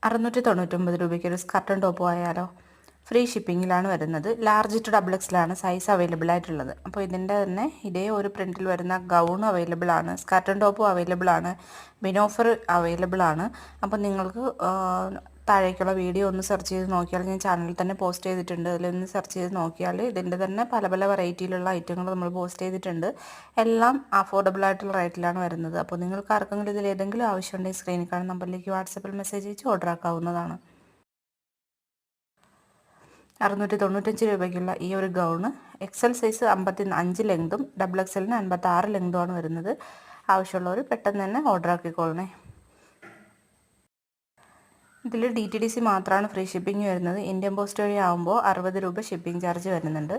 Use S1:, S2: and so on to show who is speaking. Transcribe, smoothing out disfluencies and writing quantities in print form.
S1: 699 രൂപയ്ക്ക് ഒരു സ്കർട്ടും ടോപ്പും ആയാലോ? ഫ്രീ ഷിപ്പിങ്ങിലാണ് വരുന്നത്. ലാർജ് ടു ഡബിൾ എക്സിലാണ് സൈസ് അവൈലബിൾ ആയിട്ടുള്ളത്. അപ്പോൾ ഇതിൻ്റെ തന്നെ ഇതേ ഒരു പ്രിൻറ്റിൽ വരുന്ന ഗൗൺ അവൈലബിൾ ആണ്, സ്കർട്ടും ടോപ്പും അവൈലബിൾ ആണ്, ബിനോഫർ അവൈലബിൾ ആണ്. അപ്പോൾ നിങ്ങൾക്ക് താഴേക്കുള്ള വീഡിയോ ഒന്ന് സെർച്ച് ചെയ്ത് നോക്കിയാൽ, ഞാൻ ചാനലിൽ തന്നെ പോസ്റ്റ് ചെയ്തിട്ടുണ്ട്, അതിലൊന്ന് സെർച്ച് ചെയ്ത് നോക്കിയാൽ ഇതിൻ്റെ തന്നെ പല പല വെറൈറ്റിയിലുള്ള ഐറ്റങ്ങൾ നമ്മൾ പോസ്റ്റ് ചെയ്തിട്ടുണ്ട്. എല്ലാം അഫോർഡബിൾ ആയിട്ടുള്ള റേറ്റിലാണ് വരുന്നത്. അപ്പോൾ നിങ്ങൾക്ക് ആർക്കെങ്കിലും ഇതിൽ ഏതെങ്കിലും ആവശ്യമുണ്ടെങ്കിൽ സ്ക്രീനിൽ കാണുന്ന നമ്പറിലേക്ക് വാട്സപ്പിൽ മെസ്സേജ് അയച്ച് ഓർഡർ ആക്കാവുന്നതാണ്. 695 രൂപയ്ക്കുള്ള ഈ ഒരു ഗൗണ് എക്സൽ സൈസ് 55 ലെങ്തും ഡബിൾ എക്സലിന് 56 ലെങ്തുമാണ് വരുന്നത്. ആവശ്യമുള്ളവർ പെട്ടെന്ന് തന്നെ ഓർഡർ ആക്കിക്കോളണേ. ഇതിൽ DTDC മാത്രമാണ് ഫ്രീ ഷിപ്പിംഗ് വരുന്നത്. ഇന്ത്യൻ പോസ്റ്റ് വഴി ആകുമ്പോൾ 60 രൂപ ഷിപ്പിംഗ് ചാർജ് വരുന്നുണ്ട്.